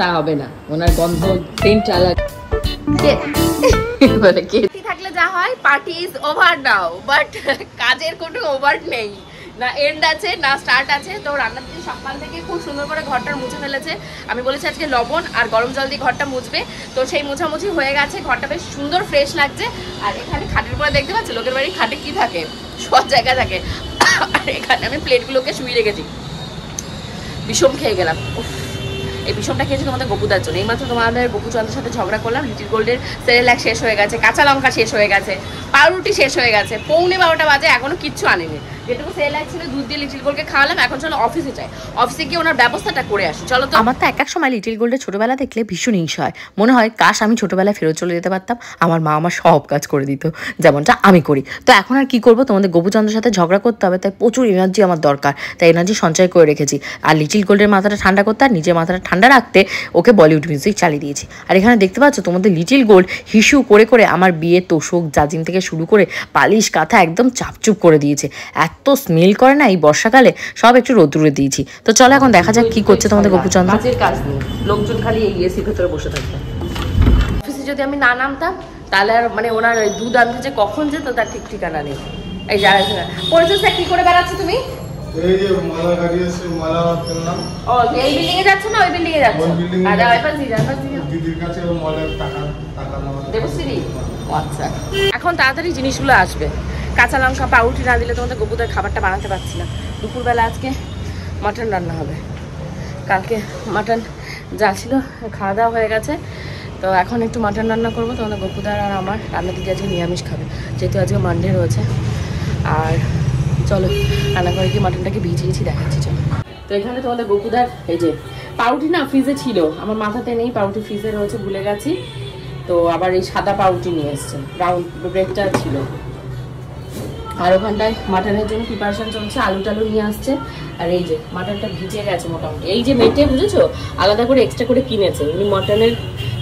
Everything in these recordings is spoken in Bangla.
তা হবে না, ওনার গন্ধ সেন্ট আলাদা। থাকলে যা হয়, party is over now, but কাজের কোনো ওভার নেই, না এন্ড আছে না স্টার্ট আছে। তো রান্নার দিন সকাল থেকে খুব সুন্দর করে ঘরটা মুছে ফেলেছে। আমি বলেছি আজকে লবণ আর গরম জল দিয়ে ঘরটা মুছবে, তো সেই মোছামুছি হয়ে গেছে, ঘরটা বেশ সুন্দর ফ্রেশ লাগছে। আর এখানে খাটের উপরে দেখতে পাচ্ছি, লোকের বাড়ি খাটে কি থাকে, সব জায়গা থাকে। আর এখানে আমি প্লেটগুলোকে শুয়ে রেখেছি, বিষম খেয়ে গেলাম। এই বিষমটা খেয়েছি তোমাদের গপুদার জন্য। এইমাত্র তোমাদের গপুচন্দ্রের সাথে ঝগড়া করলাম, লিটিল গোল্ডের সেরেলাক শেষ হয়ে গেছে, কাঁচা লঙ্কা শেষ হয়ে গেছে, পাউরুটি শেষ হয়ে গেছে, 12:15 বাজে, এখনো কিচ্ছু আনেনি। যেটুকু সেরেলাক ছিল দুধ দিয়ে লিটিল গোল্ডকে খাওয়ালাম। এখন চলো অফিসে যাই, অফিসে গিয়ে ওনার ব্যবস্থাটা করে আসি। চলো। তো আমার তো এক সময় লিটিল গোল্ডের ছোটবেলা দেখলে ভীষণ হিংসা হয়, মনে হয় কাশ আমি ছোটবেলায় ফেরত চলে যেতে পারতাম, আমার মা আমার সব কাজ করে দিত যেমনটা আমি করি। তো এখন আর কি করবো, তোমাদের গপুচন্দ্রের সাথে ঝগড়া করতে হবে, তাই প্রচুর এনার্জি আমার দরকার, তাই এনার্জি সঞ্চয় করে রেখেছি। আর লিটিল গোল্ডের মাথাটা ঠান্ডা করতে আর নিজের মাথাটা ঠান্ডা রাখতে ওকে বলিউড মিউজিক চালিয়ে দিয়েছি। আর এখানে দেখতে পাচ্ছ তোমাদের লিটিল গোল্ড হিসু করে করে আমার বিয়ে তোষক জাজিম থেকে শুরু করে পালিশ কাঁথা একদম চাপচুপ করে দিয়েছে। এত স্মেল করে না এই বর্ষাকালে, সব একটু রোদ্দুরে দিয়েছি। তো চলো এখন দেখা যাক কি করছে তোমাদের গপুচন্দ্র। কাজের কাজ নেই, লোকজন খালি এই এসির ভেতরে বসে থাকবে। অফিসে যদি আমি না নামতাম তাহলে আর মানে ওনার দুধ আনতে যে কখন যেত তার ঠিক ঠিকানা নেই। এই যারা পরিচয় কি করে বেড়াচ্ছ তুমি? এই যে মালা গাড়ি আছে, মালা কিনলাম। ও এই বিল্ডিং এ যাচ্ছ না ওই বিল্ডিং এ যাচ্ছ? আরে ওই পাশ দিয়ে দিদির কাছে মালের টাকা নাও দেবশ্রী। আচ্ছা, এখন তাড়াতাড়ি জিনিসগুলো আসবে। কাঁচা লঙ্কা পাউরুটি না দিলে তোমাদের গপুদের খাবারটা বানাতে পারছি না। দুপুরবেলা আজকে মাটন রান্না হবে, কালকে মাটন যা ছিল খাওয়া দাওয়া হয়ে গেছে, তো এখন একটু মাটন রান্না করবো। তোমাদের গপুদার আর আমার রান্না দিদি আজকে নিরামিষ খাবে, যেহেতু আজকে মানডে রয়েছে। আর চলো রান্না করে কি মাটনটাকে ভিজিয়েছি দেখাচ্ছি। চলো। তো এখানে তোমাদের গপুদার এই যে পাউরুটি না ফ্রিজে ছিল, আমার মাথাতে নেই, পাউরুটি ফ্রিজে রয়েছে, ভুলে গেছি। তো আবার এই সাদা পাউরুটি নিয়ে এসছে, ব্রাউন ব্রেডটা ছিল। আর ওখানটায় মাটনের জন্য প্রিপারেশন চলছে, আলু টালু নিয়ে আসছে। আর এই যে মাটনটা ভিজে গেছে মোটামুটি, এই যে মেটে বুঝেছো, আলাদা করে এক্সট্রা করে কিনেছে, উনি মটনের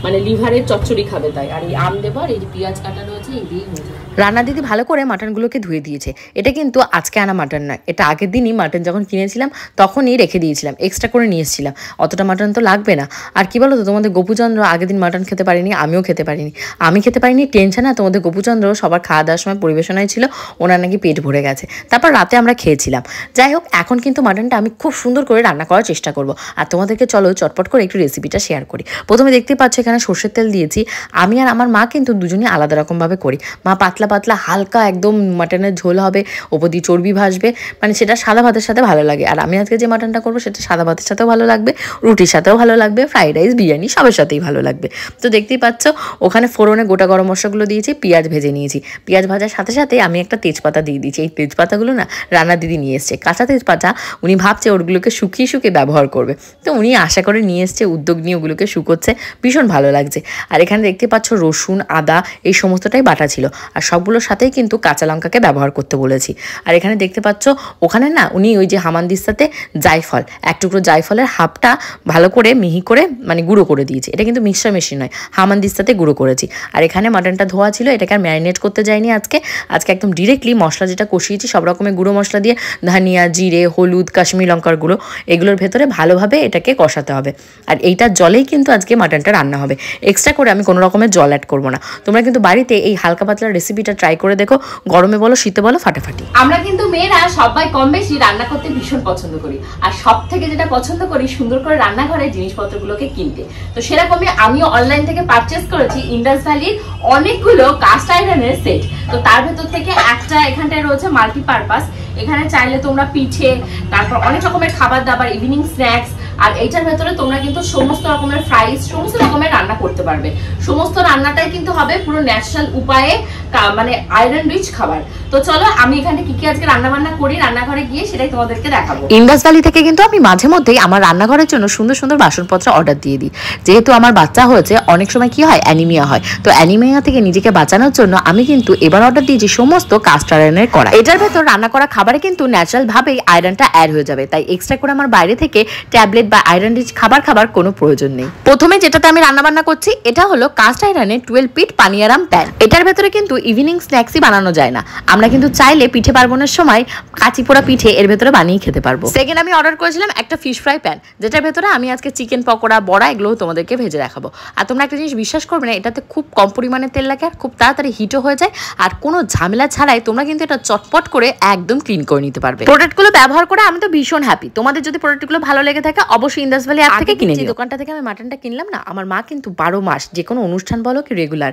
মানে লিভারের চচ্চড়ি খাবে তাই। আর এই আম দেবো আর এই যে পেঁয়াজ কাটা রয়েছে, এই দিয়েই হয়ে যাবে। রান্না দিদি ভালো করে মাটনগুলোকে ধুয়ে দিয়েছে। এটা কিন্তু আজকে আনা মাটন নয়, এটা আগের দিনই মাটন যখন কিনেছিলাম তখনই রেখে দিয়েছিলাম, এক্সট্রা করে নিয়ে এসেছিলাম। অতটা মাটন তো লাগবে না। আর কি বলো তো, তোমাদের গপুচন্দ্র আগের দিন মাটন খেতে পারিনি, আমিও খেতে পারিনি। আমি খেতে পারিনি টেনশন, না তোমাদের গপুচন্দ্র সবার খাওয়া দাওয়ার সময় পরিবেশনায় ছিল, ওনার নাকি পেট ভরে গেছে। তারপর রাতে আমরা খেয়েছিলাম। যাই হোক, এখন কিন্তু মাটনটা আমি খুব সুন্দর করে রান্না করার চেষ্টা করব। আর তোমাদেরকে চলো চটপট করে একটু রেসিপিটা শেয়ার করি। প্রথমে দেখতে পাচ্ছ এখানে সর্ষের তেল দিয়েছি। আমি আর আমার মা কিন্তু দুজনই আলাদা রকমভাবে করি। মা পাতলা পাতলা হালকা একদম মাটনের ঝোল হবে, ওপর দিয়ে চর্বি ভাসবে, মানে সেটা সাদা ভাতের সাথে ভালো লাগে। আর আমি আজকে যে মাটনটা করবো সেটা সাদা ভাতের সাথেও ভালো লাগবে, রুটির সাথেও ভালো লাগবে, ফ্রাইড রাইস বিরিয়ানি সবের সাথেই ভালো লাগবে। তো দেখতেই পাচ্ছ ওখানে ফোড়নে গোটা গরম মশলাগুলো দিয়েছি, পেঁয়াজ ভেজে নিয়েছি। পেঁয়াজ ভাজার সাথে সাথে আমি একটা তেজপাতা দিয়ে দিয়েছি। এই তেজপাতাগুলো না রান্না দিদি নিয়ে এসছে, কাঁচা তেজপাতা। উনি ভাবছে ওগুলোকে শুকিয়ে শুকিয়ে ব্যবহার করবে, তো উনি আশা করে নিয়ে এসছে, উদ্যোগ নিয়ে ওগুলোকে শুকোচ্ছে, ভীষণ ভালো লাগছে। আর এখানে দেখতে পাচ্ছ রসুন আদা এই সমস্তটাই বাটা ছিল, আর সবগুলোর সাথেই কিন্তু কাঁচা লঙ্কাকে ব্যবহার করতে বলেছি। আর এখানে দেখতে পাচ্ছ ওখানে না উনি ওই যে হামানদিস্তাতে জায়ফল, এক টুকরো জায়ফলের হাফটা ভালো করে মিহি করে মানে গুঁড়ো করে দিয়েছি। এটা কিন্তু মিক্সচার মেশিন নয়, হামানদিস্তাতে গুঁড়ো করেছি। আর এখানে মাটনটা ধোয়া ছিল, এটাকে আর ম্যারিনেট করতে যাইনি আজকে একদম ডিরেক্টলি মশলা যেটা কষিয়েছি সব রকমের গুঁড়ো মশলা দিয়ে, ধনিয়া জিরে হলুদ কাশ্মীরি লঙ্কার গুঁড়ো, এগুলোর ভেতরে ভালোভাবে এটাকে কষাতে হবে। আর এইটার জলেই কিন্তু আজকে মাটনটা রান্না হবে, এক্সট্রা করে আমি কোনো রকমের জল অ্যাড করবো না। তোমরা কিন্তু বাড়িতে এই হালকা পাতলা রেসিপিটা ট্রাই করে দেখো, গরমে বলো শীতে বলো ফাটাফাটি। আমরা কিন্তু মেয়েরা সবাই কম বেশি রান্না করতে ভীষণ পছন্দ করি, আর সব থেকে যেটা পছন্দ করি সুন্দর করে রান্নাঘরে জিনিসপত্রগুলোকে কিনতে। তো সেরকমই আমিও অনলাইন থেকে পারচেস করেছি ইন্ডাস ভ্যালির অনেকগুলো কাস্ট আয়রনের সেট। তো তার ভেতর থেকে একটা এখানটায় রয়েছে মাল্টিপারপাস, এখানে চাইলে তোমরা পিঠে, তারপর অনেক রকমের খাবার দাবার, ইভিনিং স্ন্যাক্স, আর এইটার ভেতরে তোমরা কিন্তু সমস্ত রকমের ফ্রাইস, সমস্ত রকমের রান্না করতে পারবে। সমস্ত রান্নাটাই কিন্তু হবে পুরো ন্যাচারাল উপায়ে, মানে আয়রন রিচ খাবার। তো চলো আমি এখানে কি কি আজকে রান্না বান্না করি রান্নাঘরে গিয়ে সেটাই তোমাদেরকে দেখাবো। ইন্ডাস ভ্যালি থেকে কিন্তু আমি মাঝে মধ্যেই আমার রান্নাঘরের জন্য সুন্দর সুন্দর বাসনপত্র অর্ডার দিয়ে দিই। যেহেতু আমার বাচ্চা হয়েছে, অনেক সময় কি হয় অ্যানিমিয়া হয়, তো অ্যানিমিয়া থেকে নিজেকে বাঁচানোর জন্য আমি কিন্তু এবার অর্ডার দিয়েছি সমস্ত কাস্ট আয়রনের কড়াই। এটার ভেতর রান্না করা খাবারে কিন্তু ন্যাচারাল ভাবেই আয়রনটা অ্যাড হয়ে যাবে, তাই এক্সট্রা করে আমার বাইরে থেকে ট্যাবলেট অয়েলেড বা আয়রন রিচ খাবার খাবার কোনো প্রয়োজন নেই। প্রথমে যেটাতে আমি রান্নাবান্না করছি এটা হলো কাস্ট আয়রনের 12 পিট পানিয়ারাম প্যান। এটার ভেতরে কিন্তু ইভিনিং স্ন্যাক্সই বানানো যায় না, আমরা কিন্তু চাইলে পিঠে পার্বণের সময় কাঁচি পোড়া পিঠে এর ভেতরে বানিয়ে খেতে পারবো। সেকেন্ড আমি অর্ডার করেছিলাম একটা ফিশ ফ্রাই প্যান, যেটার ভেতরে আমি আজকে চিকেন পকোড়া বড়া এগুলো তোমাদেরকে ভেজে দেখাবো। আর তোমরা একটা জিনিস বিশ্বাস করবে না, এটাতে খুব কম পরিমাণে তেল লাগে আর খুব তাড়াতাড়ি হিটও হয়ে যায়, আর কোনো ঝামেলা ছাড়াই তোমরা কিন্তু এটা চটপট করে একদম ক্লিন করে নিতে পারবে। প্রোডাক্টগুলো ব্যবহার করে আমি তো ভীষণ হ্যাপি। তোমাদের যদি প্রোডাক্টগুলো ভালো লেগে থাকে অবশ্যই ইন্দাস ভ্যালি অ্যাপ থেকে কিনে নিও। দোকানটা থেকে আমি মাটনটা কিনলাম না, আমার মা কিন্তু 12 মাস যে কোনো অনুষ্ঠান বলো কি রেগুলার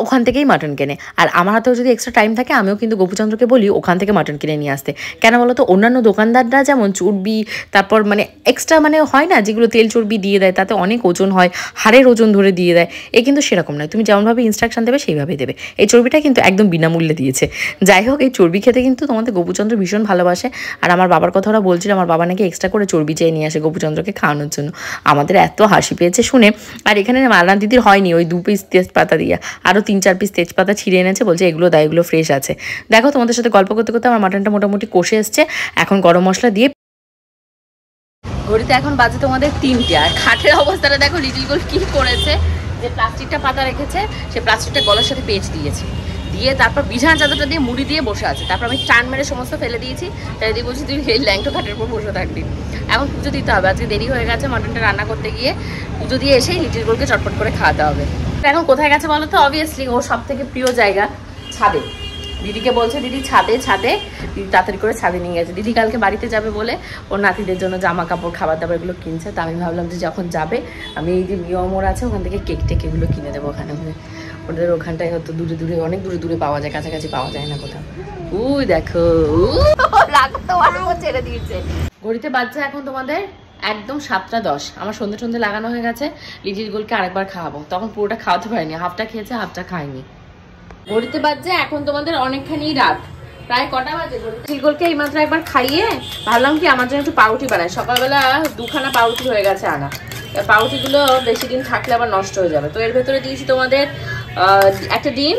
ওখান থেকেই মাটন কেনে। আর আমার হাতেও যদি এক্সট্রা টাইম থাকে আমিও কিন্তু গোপুচন্দ্রকে বলি ওখান থেকে মাটন কিনে নিয়ে আসতে। কেন বলো তো, অন্যান্য দোকানদাররা যেমন চর্বি তারপর মানে এক্সট্রা মানে হয় না যেগুলো তেল চর্বি দিয়ে দেয়, তাতে অনেক ওজন হয়, হাড়ের ওজন ধরে দিয়ে দেয়। এ কিন্তু সেরকম নয়, তুমি যেমনভাবে ইনস্ট্রাকশন দেবে সেইভাবেই দেবে। এই চর্বিটা কিন্তু একদম বিনামূল্যে দিয়েছে। যাই হোক, এই চর্বি খেতে কিন্তু তোমাদের গোপুচন্দ্র ভীষণ ভালোবাসে। আর আমার বাবার কথা ওরা বলছিল, আমার বাবা নাকি এক্সট্রা করে চর্বি চেয়ে নিয়ে আসে গোপুচন্দ্রকে খাওয়ানোর জন্য। আমাদের এত হাসি পেয়েছে শুনে। আর এখানে মালনা দিদির হয়নি ওই 2 পিস তেজপাতা দিয়ে, আরও 3-4 পিস তেজপাতা ছিঁড়ে এনেছে, বলছে এগুলো দেয়, এগুলো ফ্রেশ আছে। দেখো তোমাদের সাথে গল্প করতে করতে আমার মাটনটা মোটামুটি কষে এসছে। এখন গরম মশলা দিয়ে ঘড়িতে এখন বাজে তোমাদের 3টে। আর খাটের অবস্থাটা দেখো লিটিল গোল্ড কি করেছে, যে প্লাস্টিকটা পাতা রেখেছে সে প্লাস্টিকটা গলার সাথে পেঁচ দিয়েছে, দিয়ে তারপর বিছানা চাদরটা দিয়ে মুড়ি দিয়ে বসে আছে। তারপর আমি টান মেরে সমস্ত ফেলে দিয়েছি, ফেলে দিয়ে বলছি তুই এই ল্যাংটো খাটের উপর বসে থাকবি। এখন পুজো দিতে হবে, আজকে দেরি হয়ে গেছে মাটনটা রান্না করতে গিয়ে। পুজো দিয়ে এসেই লিটিল গোল্ডকে চটপট করে খাওয়াতে হবে। এখন কোথায় গেছে বলো তো? অবভিয়াসলি ওর সব থেকে প্রিয় জায়গা ছাদে। দিদিকে বলছে দিদি ছাদে ছাদে, দিদি তাড়াতাড়ি করে ছাদে নিয়ে গেছে। দিদি কালকে বাড়িতে যাবে বলে ওর নাতিদের জন্য জামা কাপড় খাবার দাবার এগুলো কিনছে। তা আমি ভাবলাম যে যখন যাবে আমি এই যে মিয়মোর আছে ওখান থেকে কেক টেক এগুলো কিনে দেবো। ওখানে ওদের ওখানটায় হয়তো দূরে দূরে অনেক দূরে দূরে পাওয়া যায়, কাছাকাছি পাওয়া যায় না কোথাও। উই দেখো ছেড়ে দিয়েছে। ঘড়িতে বাজছে এখন তোমাদের একদম 7টা 10। আমার সন্ধে সন্ধে লাগানো হয়ে গেছে। লিটিল গোল্ডকে আরেকবার খাওয়াবো, তখন পুরোটা খাওয়াতে পারিনি, হাফটা খেয়েছে হাফটা খাইনি। ঘড়িতে বাজছে এখন তোমাদের অনেকখানি রাত, প্রায় কটা বাজে। লিটিল গোল্ডকে এইমাত্র একবার খাইয়ে ভাবলাম কি আমার জন্য একটু পাউরুটি বানাই। সকালবেলা 2খানা পাউরুটি হয়ে গেছে আনা, পাউরুটিগুলো বেশি দিন থাকলে আবার নষ্ট হয়ে যাবে। তো এর ভেতরে দিয়েছি তোমাদের একটা ডিম,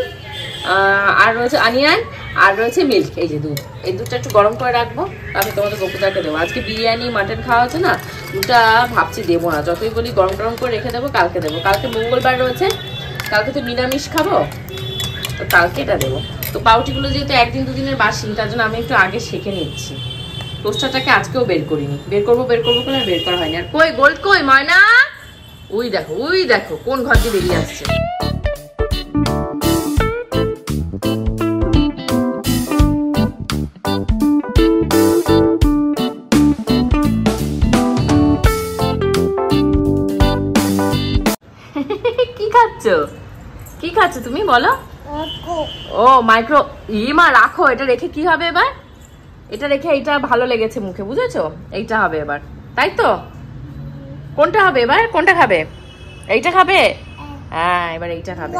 আর রয়েছে অনিয়ন, আর রয়েছে মিল্ক। এই যে দুধ, এই দুধটা একটু গরম করে রাখবো, আমি তোমাদের গোপুদাকে দেবো। আজকে বিরিয়ানি মাটন খাওয়া হচ্ছে না, দুধটা ভাবছি দেবো না, যতই বলি গরম টরম করে রেখে দেবো, কালকে দেবো। কালকে মঙ্গলবার রয়েছে, কালকে তো নিরামিষ খাবো, তো কালকে এটা দেবো। তো পাউরুটিগুলো যেহেতু 1-2 দিনের বাসি, তার জন্য আমি একটু আগে সেঁকে নিচ্ছি। টোস্টারটাকে আজকেও বের করিনি, বের করবো করে আর বের করা হয়নি। আর কই গোল্ড কই ময়না? ওই দেখো কোন ঘর দিয়ে বেরিয়ে আসছে। কি খাচ্ছ তুমি বলো? ও মাইক্রো ইমা রাখো। এটা রেখে কি হবে এবার? এটা রেখে এইটা ভালো লেগেছে মুখে, বুঝেছো? এইটা হবে এবার, তাই তো? কোনটা হবে এবার? কোনটা খাবে? এইটা খাবে? হ্যাঁ এবার এইটা খাবে।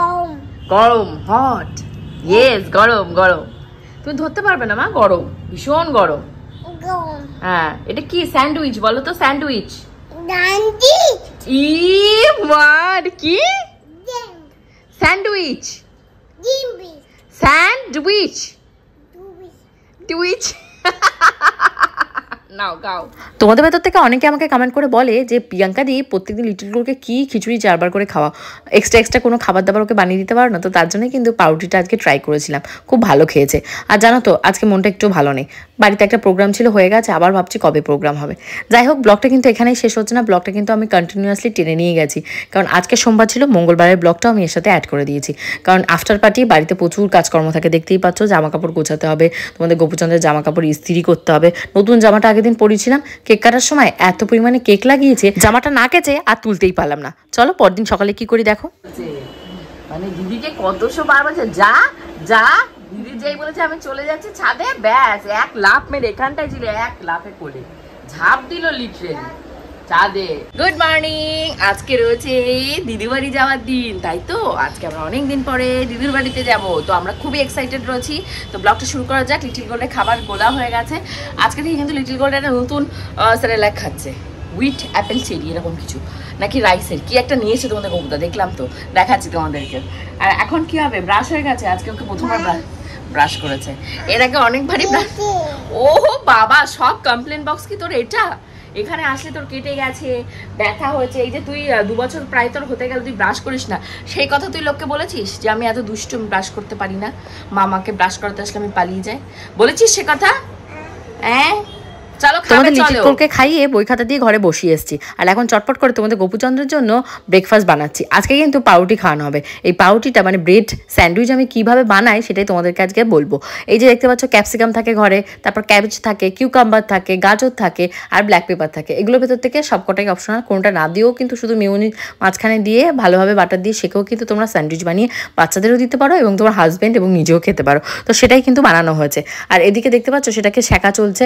গরম হট, ইয়েস গরম গরম। তুমি ধরতে পারবে না মা, গরম, ভীষণ গরম। হ্যাঁ এটা কি স্যান্ডউইচ বলো তো? স্যান্ডউইচ ই মার কি স্যান্ডউইচ? স্যান্ডউইচ টুইচ নাও গাও। তোমাদের ভেতর থেকে অনেকে আমাকে কমেন্ট করে বলে যে প্রিয়াঙ্কা দি প্রত্যেকদিন লিটিল গোল্ডকে কি খিচুড়ি 4বার করে খাওয়া, এক্সট্রা কোনো খাবার দাবার ওকে বানিয়ে দিতে পারো না? তো তার জন্যই কিন্তু পাউরুটিটা আজকে ট্রাই করেছিলাম, খুব ভালো খেয়েছে। আর জানো তো আজকে মনটা একটু ভালো নেই, বাড়িতে একটা প্রোগ্রাম ছিল হয়ে গেছে, আবার ভাবছি কবে প্রোগ্রাম হবে। যাই হোক ব্লগটা কিন্তু এখানেই শেষ হচ্ছে না, ব্লগটা কিন্তু আমি কন্টিনিউয়াসলি টেনে নিয়ে গেছি, কারণ আজকে সোমবার ছিল, মঙ্গলবারের ব্লগটাও আমি এর সাথে অ্যাড করে দিয়েছি। কারণ আফটার পার্টি বাড়িতে প্রচুর কাজকর্ম থাকে, দেখতেই পাচ্ছ, জামা কাপড় গোছাতে হবে, তোমাদের গোপুচন্দ্রের জামা কাপড় ইস্ত্রি করতে হবে। নতুন জামাটা আগের দিন পরেছিলাম, কেক কাটার সময় এত পরিমাণে কেক লাগিয়েছে, জামাটা না কেচে আর তুলতেই পারলাম না। চলো পরদিন সকালে কি করি দেখো। মানে দিদিকে কতশো বার বলছে যা যা, দিদি যেই বলেছে আমি চলে যাচ্ছি ছাদে, ব্যাস এক লাফ মেরে, এখানটায় ছিল এক লাফে কোলে ঝাঁপ দিল লিটারেলি ছাদে। গুড মর্নিং, আজকে রয়েছে দিদির বাড়ি যাওয়ার দিন, তাই তো? আজকে আমরা অনেক দিন পরে দিদির বাড়িতে যাব, তো আমরা খুবই এক্সাইটেড রয়েছি। তো ব্লগটা শুরু করা যাক। লিটিল গোল্ডের খাবার গোলা হয়ে গেছে আজকে থেকে, কিন্তু লিটিল গোল্ড একটা নতুন সেরেলাক খাচ্ছে, উইথ অ্যাপেল চেরি এরকম কিছু, নাকি রাইসের কি একটা নিয়েছে তোমাদের গোপুদা, দেখলাম তো, দেখাচ্ছি তোমাদেরকে। আর এখন কি হবে, ব্রাশ হয়ে গেছে, আজকে ওকে প্রথমবার ব্রাশ করেছে, এর আগে অনেকবারই ব্রাশ। ও বাবা, সব কমপ্লেন বক্স কি তোর এটা? এখানে আসলে তোর কেটে গেছে, ব্যথা হয়েছে, এই যে তুই 2 বছর প্রায় তোর হতে গেল তুই ব্রাশ করিস না, সেই কথা তুই লোককে বলেছিস যে আমি এত দুষ্টু, আমি ব্রাশ করতে পারি না, মামাকে ব্রাশ করাতে আসলে আমি পালিয়ে যাই, বলেছিস সে কথা? হ্যাঁ চলো তোমাদের লিচি কোলকে খাইয়ে বই খাতা দিয়ে ঘরে বসিয়ে এসেছি, আর এখন চটপট করে তোমাদের গোপুচন্দ্রের জন্য ব্রেকফাস্ট বানাচ্ছি। আজকে কিন্তু পাউরুটি খাওয়ানো হবে। এই পাউরুটিটা মানে ব্রেড স্যান্ডউইচ আমি কিভাবে বানাই সেটাই তোমাদেরকে আজকে বলবো। এই যে দেখতে পাচ্ছ ক্যাপসিকাম থাকে ঘরে, তারপর ক্যাবেজ থাকে, কিউকাম্বার থাকে, গাজর থাকে, আর ব্ল্যাক পেপার থাকে। এগুলোর ভেতর থেকে সবকটাই অপশনাল, কোনটা না দিয়েও কিন্তু শুধু মেয়োনিজ মাঝখানে দিয়ে ভালোভাবে বাটার দিয়ে সেকেও কিন্তু তোমরা স্যান্ডউইচ বানিয়ে বাচ্চাদেরও দিতে পারো এবং তোমার হাজব্যান্ড এবং নিজেও খেতে পারো। তো সেটাই কিন্তু বানানো হয়েছে। আর এদিকে দেখতে পাচ্ছ সেটাকে সেকা চলছে,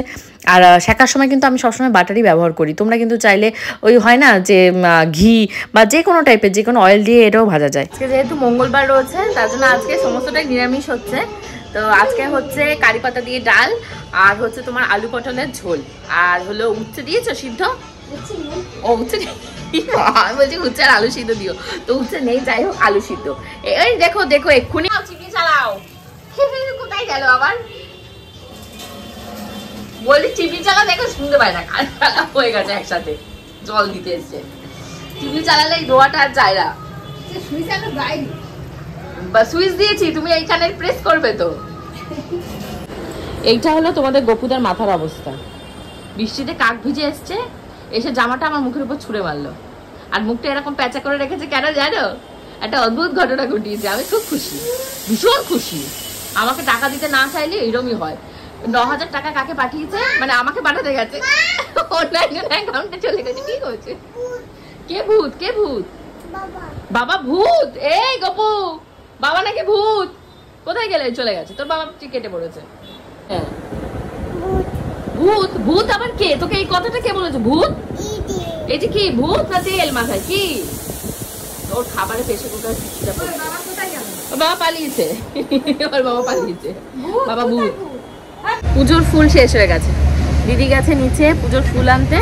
আর শেখার সময় কিন্তু আমি সবসময় বাটারই ব্যবহার করি। তোমরা কিন্তু চাইলে ওই হয় না যে ঘি বা যে কোনো টাইপের যে কোনো অয়েল দিয়ে এটাও ভাজা যায়। আজকে যেহেতু মঙ্গলবার রয়েছে তার জন্য আজকে সমস্তটাই নিরামিষ হচ্ছে। তো আজকে হচ্ছে কারি পাতা দিয়ে ডাল, আর হচ্ছে তোমার আলু পটলের ঝোল, আর হলো উচ্ছে দিয়েছো সিদ্ধ? ও উচ্ছে আমি বলছি উচ্ছে আর আলু সিদ্ধ দিও, তো উচ্ছে নেই, যাই হোক আলু সিদ্ধ। এই দেখো দেখো এক্ষুনি চিনি চালাও, কোথায় গেল আবার? বলি চিমনি চালা, দেখো শুনতে পায় না, কান চালা হয়ে গেছে একসাথে, জল দিতে এসছে। চিমনি চালালে এই ধোয়াটা আর যায় না। সুইচ দিয়েছি, তুমি এইখানে প্রেস করবে তো। এইটা হলো তোমাদের গপুদার মাথার অবস্থা। বৃষ্টিতে কাক ভিজে এসছে, এসে জামাটা আমার মুখের উপর ছুঁড়ে মারলো, আর মুখটা এরকম প্যাঁচা করে রেখেছে কেন জানো? একটা অদ্ভুত ঘটনা ঘটিয়েছে, আমি খুব খুশি, ভীষণ খুশি। আমাকে টাকা দিতে না চাইলে এরমই হয়। 9,000 টাকা কাকে পাঠিয়েছে, মানে আমাকে পাঠাতে গেছে, অনলাইন অ্যাকাউন্টে চলে গেছে। কি করছে? কে ভূত? কে ভূত? বাবা ভূত? এই গপু, বাবা নাকি ভূত? কোথায় গেলে? চলে গেছে, তোর বাবা কেটে পড়েছে। হ্যাঁ ভূত? ভূত আবার কে? তোকে এই কথাটা কে বলেছে? ভূত? এই যে কি ভূত না তেল মাথায়? কি ওর খাবারে পেশে কোথায়? বাবা পালিয়েছে, ওর বাবা পালিয়েছে। বাবা ভূত। পুজোর ফুল শেষ হয়ে গেছে, দিদি গেছে নিচে পুজোর ফুল আনতে।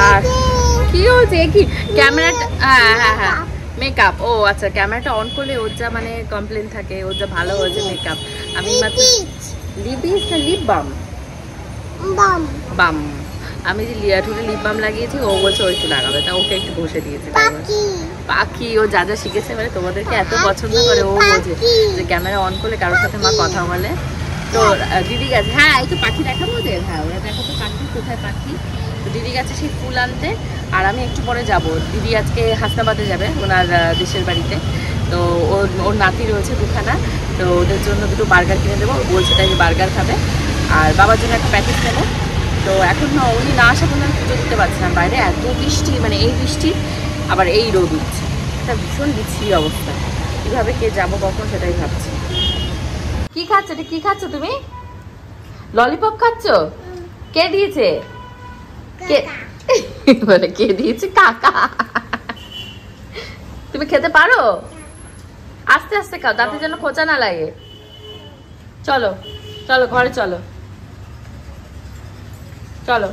আর কি হচ্ছে কি ক্যামেরাটা? হ্যাঁ হ্যাঁ মেকআপ। ও আচ্ছা, ক্যামেরাটা অন করলে ওর যা মানে কমপ্লেন থাকে, ওর যা ভালো হয়েছে মেকআপ। আমি মাত্র লিপিস না লিপ বাম বাম আমি যে ঠোঁটে লিপ বাম লাগিয়েছি, ও বলছে ও একটু লাগাবে, তা ওকে একটু বসে দিয়েছে। পাখি ও যা যা শিখেছে, মানে তোমাদেরকে এত পছন্দ করে, ও বোঝে যে ক্যামেরা অন করলে কারোর সাথে মা কথা বলে। তো দিদি গেছে, হ্যাঁ এই তো পাখি দেখাবো ওদের, হ্যাঁ ওরা দেখাবো পাখি, কোথায় পাখি। তো দিদি গেছে সেই ফুল আনতে, আর আমি একটু পরে যাব। দিদি আজকে হাসনাবাদে যাবে ওনার দেশের বাড়িতে। তো ওর নাতি রয়েছে দুখানা, তো ওদের জন্য দুটো বার্গার কিনে দেবো, বলছে তাই বার্গার খাবে। আর বাবার জন্য একটা প্যাকেট নেবো। তো এখন না উনি না আসা পর্যন্ত পুজো দিতে পারছি না, বাইরে এত বৃষ্টি, মানে এই বৃষ্টি আবার এই রোদ উঠছে, এটা ভীষণ বিচ্ছিরি অবস্থা। কীভাবে কে যাবো কখন সেটাই ভাবছি। কি খাচ্ছ? এটা কি খাচ্ছ তুমি? ললিপপ খাচ্ছ? কে দিয়েছে? কে বলে কে দিয়েছে? কাকা। তুমি খেতে পারো? আস্তে আস্তে খাও, তাতে যেন খোঁচা না লাগে। চলো চলো ঘরে চলো, চলো।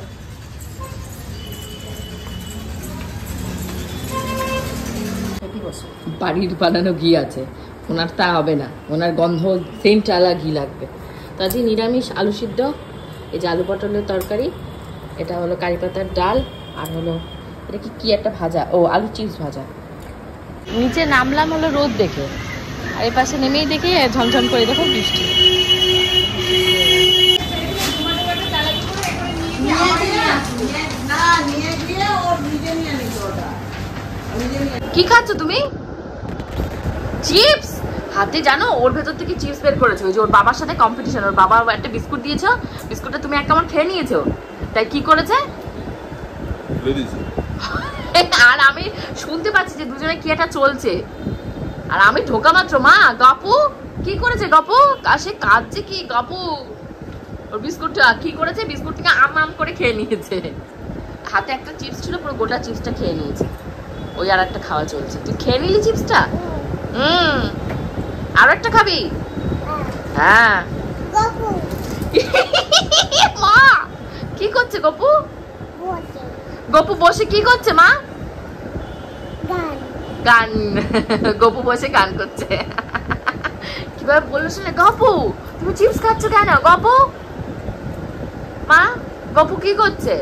বাড়ির বানানো ঘি আছে, ওনার তা হবে না, ওনার গন্ধ সেন্ট আলা ঘি লাগবে। তো আজকে নিরামিষ আলু সিদ্ধ, এই যে আলু পটলের তরকারি, এটা হলো কারি পাতার ডাল, আর হলো এটা কি একটা ভাজা, ও আলু চিপস ভাজা। নিচে নামলাম হলো রোদ দেখে, আর এই পাশে নেমেই দেখে ঝমঝম করে দেখো বৃষ্টি। কি খাচ্ছ তুমি? চিপস হাতে, জানো ওর ভেতর থেকে চিপস বের করেছে, ওই যে ওর বাবার সাথে কম্পিটিশন। ওর বাবা একটা বিস্কুট দিয়েছো, বিস্কুটটা তুমি এক কামড় খেয়ে নিয়েছো, তাই কি করেছে? আর আমি শুনতে পাচ্ছি যে দুজনে কি একটা চলছে, আর আমি ঢোকা মাত্র মা গপু কি করেছে? গপু সে কাঁদছে কি? গপু ওর বিস্কুটটা কি করেছে? বিস্কুটটাকে আম করে খেয়ে নিয়েছে। হাতে একটা চিপস ছিল, পুরো গোটা চিপসটা খেয়ে নিয়েছে। ওই আর একটা খাওয়া চলছে। তুই খেয়ে নিলি চিপসটা? আরো একটা খাবি? হ্যাঁ। মা কি করছে গপু? গপু বসে কি করছে মা? গান। গপু বসে গান করছে। কিভাবে বললো শুনে? গপু তুমি চিপস খাচ্ছ কেন? গপু মা, গপু কি করছে?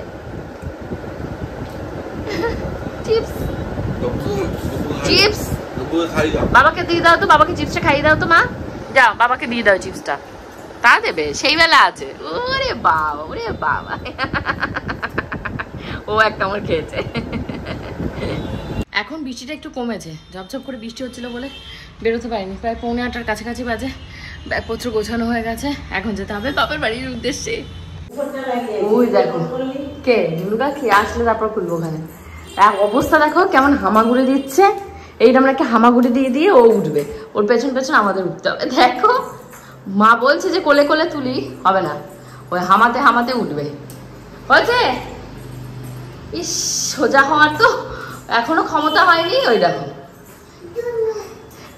চিপস চিপস বাবাকে দিয়ে দাও তো, বাবাকে চিপসটা খাইয়ে দাও তো মা। যাও বাবাকে দিয়ে দাও চিপসটা, তা দেবে সেই বেলা আছে। ওরে বাবা ওরে বাবা, ও একটা আমার খেয়েছে। এখন বৃষ্টিটা একটু কমেছে, ঝপঝপ করে বৃষ্টি হচ্ছিল বলে বেরোতে পারিনি। প্রায় 8:45 কাছাকাছি বাজে, ব্যাগপত্র গোছানো হয়ে গেছে, এখন যেতে হবে বাপের বাড়ির উদ্দেশ্যে। ওই দেখো কে দুর্গা কে আসলে তারপর খুলবো। ওখানে অবস্থা দেখো কেমন হামাগুড়ি দিচ্ছে, এইটা আমরা একটা হামাগুড়ি দিয়ে দিয়ে ও উঠবে, ওর পেছন পেছন আমাদের উঠতে হবে। দেখো মা বলছে যে কোলে কোলে তুলি, হবে না, ওই হামাতে হামাতে উঠবে। হয়েছে ইস, সোজা হওয়ার তো এখনো ক্ষমতা হয়নি। ওই দেখো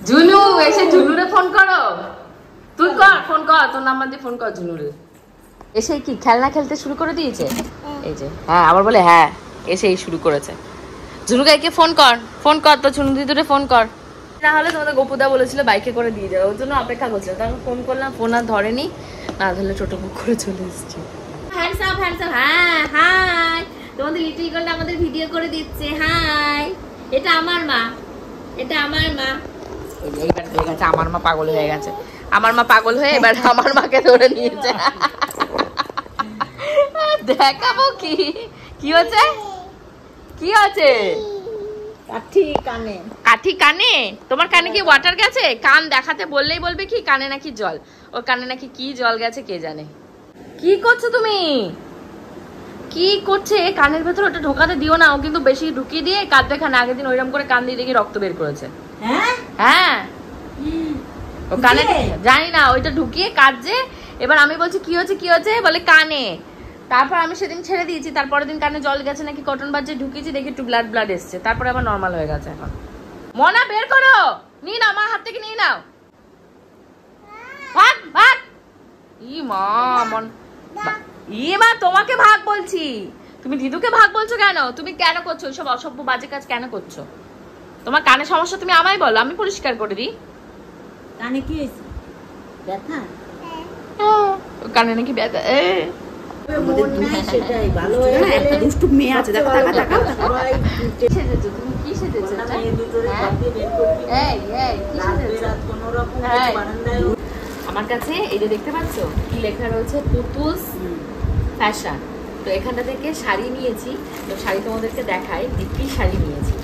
জুনু এসে জুনুরে ফোন করো, তুই কর ফোন কর, তোর নাম্বার দিয়ে ফোন কর জুনুরে। এসে কি খেলনা খেলতে শুরু করে দিয়েছে, এই যে হ্যাঁ আবার বলে হ্যাঁ এসেই শুরু করেছে। ঝুনুকাইকে ফোন কর, ফোন কর তো ঝুনু দিদুরে ফোন কর, না হলে তোমাদের গোপুদা বলেছিল বাইকে করে দিয়ে যাবে, ওর জন্য অপেক্ষা করছিল। তখন ফোন করলাম, ফোন আর ধরেনি, না ধরলে টোটো বুক করে চলে এসেছি। হ্যান্ডস আপ হ্যান্ডস আপ, হ্যাঁ হাই, তোমাদের লিটল গার্ল আমাদের ভিডিও করে দিচ্ছে, হাই। এটা আমার মা, এটা আমার মা। এইবার হয়ে গেছে আমার মা পাগল হয়ে গেছে, আমার মা পাগল হয়ে এবার আমার মাকে ধরে নিয়েছে। দেখাবো কি কি হচ্ছে, কি আছে? কাঠি কানে, কাঠি কানে? তোমার কানে কি ওয়াটার গেছে? কান দেখাতে বললেই বলবে কি কানে নাকি জল, ওর কানে নাকি কি জল গেছে কে জানে। কি করছো তুমি, কি করছে? কানের ভেতর ওটা ঢোকাতে দিও না, ও কিন্তু বেশি ঢুকিয়ে দিয়ে কাঁদবে। খানে আগের দিন ওইরকম করে কান দিয়ে দেখি রক্ত বের করেছে। হ্যাঁ হ্যাঁ ও কানে জানি না, ওইটা ঢুকিয়ে কাঁদছে। এবার আমি বলছি কি হচ্ছে কি হচ্ছে, বলে কানে। তারপর আমি সেদিন ছেড়ে দিয়েছি, তারপরের দিন কানে জল গেছে নাকি কটন বাজে ঢুকিয়েছি, দেখি একটু ব্লাড ব্লাড এসছে, তারপরে আবার নর্মাল হয়ে গেছে। এখন মনা বের করো, নিয়ে নাও, আমার হাত থেকে নিয়ে নাও, ভাগ ভাগ। ই মা মন, ই মা তোমাকে ভাগ বলছি, তুমি দিদুকে ভাগ বলছো কেন? তুমি কেন করছো ওইসব অসভ্য বাজে কাজ, কেন করছো? তোমার কানে সমস্যা তুমি আমায় বলো, আমি পরিষ্কার করে দিই। কানে কি হয়েছে, ব্যথা? কানে নাকি ব্যথা? সেটাই ভালো হয়ে গেলে একটা দুষ্টু মেয়ে আছে, দেখো টাকা টাকা সেজেছো তুমি, কি সেজেছো? আমার কাছে এই যে দেখতে পাচ্ছ কি লেখা রয়েছে, পুতুলস ফ্যাশন। তো এখানটা থেকে শাড়ি নিয়েছি, তো শাড়ি তোমাদেরকে দেখাই যে কি শাড়ি নিয়েছি।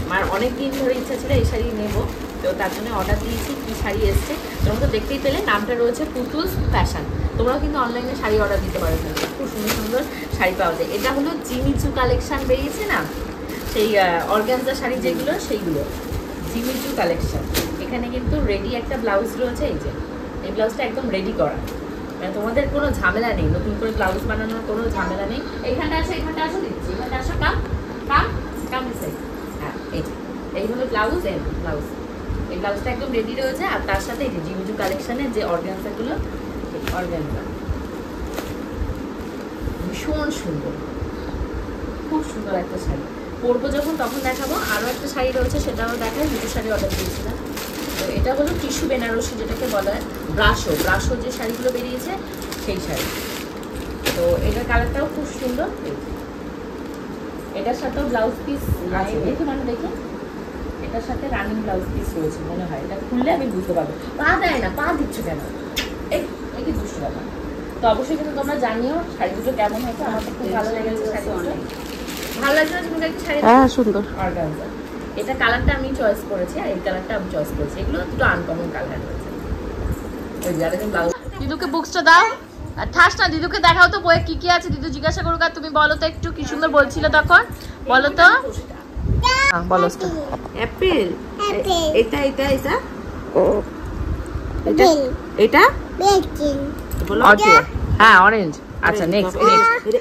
আমার অনেক দিন ধরে ইচ্ছা ছিল এই শাড়ি নেবো, তো তার জন্য অর্ডার দিয়েছি। কি শাড়ি এসছে তোমরা তো দেখতেই পেলে, নামটা রয়েছে পুতুলস ফ্যাশন। তোমরাও কিন্তু অনলাইনে শাড়ি অর্ডার দিতে পারো, খুব সুন্দর সুন্দর শাড়ি পাওয়া যায়। এটা হলো জিমিচু কালেকশন বেরিয়েছে না, সেই অর্গানজা শাড়ি যেগুলো সেইগুলো, জিমিচু কালেকশন। এখানে কিন্তু রেডি একটা ব্লাউজ রয়েছে, এই যে এই ব্লাউজটা একদম রেডি করা, মানে তোমাদের কোনো ঝামেলা নেই, নতুন করে ব্লাউজ বানানোর কোনো ঝামেলা নেই। এখানটা আসো দিচ্ছি, এখানটা আসো, কাম কাম কাম দিচ্ছে। হ্যাঁ এই যে এই হলো ব্লাউজ, এই ব্লাউজ, এই ব্লাউজটা একদম রেডি রয়েছে। আর তার সাথে এই যে জিমিচু কালেকশনের যে অর্গানজাগুলো, অর্গানজা ভীষণ সুন্দর, খুব সুন্দর একটা শাড়ি। পরবো যখন তখন দেখাবো। আরও একটা শাড়ি রয়েছে, সেটাও দেখায়। দুটো শাড়ি অর্ডার দিয়েছিলাম। তো এটা হলো টিস্যু বেনারসি, যেটাকে বলা হয় ব্রাশো, ব্রাশো যে শাড়িগুলো বেরিয়েছে সেই শাড়ি। তো এটার কালারটাও খুব সুন্দর। এটার সাথেও ব্লাউজ পিস আছে, দেখি মানে দেখি, এটার সাথে রানিং ব্লাউজ পিস রয়েছে মনে হয়। এটা খুললে আমি বুঝতে পারবো। পা দেয় না, পা দিচ্ছ কেন, এই কি দুষ্টু ব্যাপার। তো অবশ্যই কিন্তু তোমরা জানিও শাড়ি দুটো কেমন হয়েছে। আমার তো খুব ভালো লেগেছে শাড়ি দুটো। ভালো লাগছে না তুমি একটা শাড়ি? হ্যাঁ সুন্দর অর্গানজা। এটা কালারটা আমি চয়েস করেছি, আর এই কালারটা আমি চয়েস করেছি। এগুলো দুটো আনকমন কালার রয়েছে। ওই যারা ব্লাউজ। দিদুকে বুকসটা দাও, আর ঠাস না, দিদুকে দেখাও তো বইয়ে কি কি আছে। দিদু জিজ্ঞাসা করুক, আর তুমি বলো তো একটু কি সুন্দর বলছিল তখন, বলো তো। বলো অ্যাপেল, এটা এটা এটা এটা এটা বলো। হ্যাঁ অরেঞ্জ। আচ্ছা নেক্সট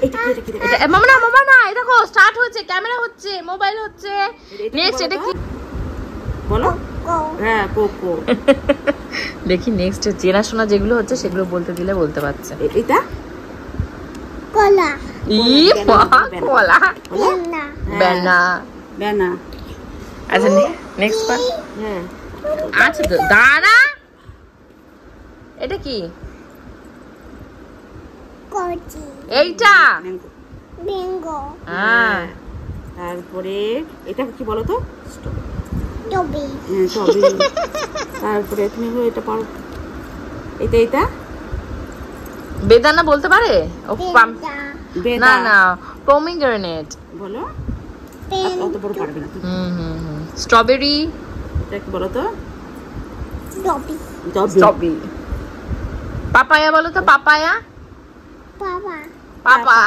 এটা মামা না, এই দেখো স্টার্ট হচ্ছে, ক্যামেরা হচ্ছে, মোবাইল হচ্ছে। নেক্সট এটা কি বলো? হ্যাঁ কোকো। দেখি নেক্সট চেনাশোনা যেগুলো হচ্ছে সেগুলো বলতে দিলে বলতে পারছে। এটা কলা, ই মা কলা, বেনা বেনা। আচ্ছা নেক্সট পার। হ্যাঁ আচ্ছা তো দাঁড়া, এটা কি? কচি, এইটা বিঙ্গো, হ্যাঁ তারপরে এটা কি বলো তো? টবি টবি। তারপরে তুমি এটা পারো, এটা বেদানা বলতে পারে? ও পাম, বেদা না না, পমিগ্রেনেট বলো। পেন অত বড় পারবে না। স্ট্রবেরি, এটা কি বলো তো? টবি স্ট্রবেরি। পাপায়া বলো তো, পাপায়া। বাবা পাপা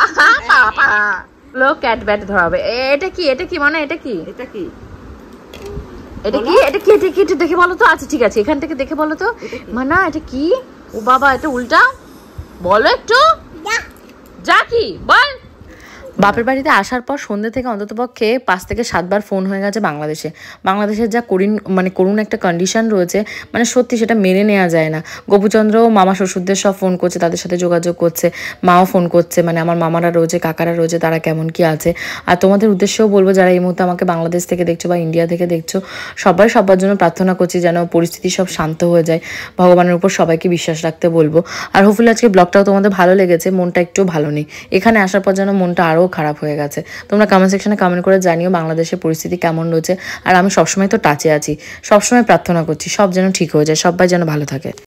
পাপা লো ক্যাট ব্যাট ধরা হবে। এটা কি, এটা কি মানে, এটা কি, এটা কি? এটা কি, এটা কি, এটা কি, এটা দেখে বলো তো। আচ্ছা ঠিক আছে, এখান থেকে দেখে বলো তো। মানা এটা কি? ও বাবা, এটা উল্টা বলো একটু। যা কি বল। বাপের বাড়িতে আসার পর সন্ধ্যে থেকে অন্ততপক্ষে 5 থেকে 7 বার ফোন হয়ে গেছে বাংলাদেশের যা করুণ একটা কন্ডিশন রয়েছে, মানে সত্যি সেটা মেনে নেওয়া যায় না। গোপুচন্দ্র মামা শ্বশুরদের সব ফোন করছে, তাদের সাথে যোগাযোগ করছে, মাও ফোন করছে, মানে আমার মামারা রয়েছে, কাকারা রয়েছে, তারা কেমন কি আছে। আর তোমাদের উদ্দেশ্যেও বলবো, যারা এই মুহূর্তে আমাকে বাংলাদেশ থেকে দেখছো বা ইন্ডিয়া থেকে দেখছো, সবার জন্য প্রার্থনা করছি যেন পরিস্থিতি সব শান্ত হয়ে যায়। ভগবানের উপর সবাইকে বিশ্বাস রাখতে বলবো। আর হোপফুলি আজকে ব্লগটাও তোমাদের ভালো লেগেছে। মনটা একটু ভালো নেই, এখানে আসার পর যেন মনটা আরও খারাপ হয়ে গেছে। তোমরা কমেন্ট সেকশনে কমেন্ট করে জানিও বাংলাদেশের পরিস্থিতি কেমন রয়েছে। আর আমি সবসময় তো টাচে আছি, সবসময় প্রার্থনা করছি সব যেন ঠিক হয়ে যায়, সবাই যেন ভালো থাকে।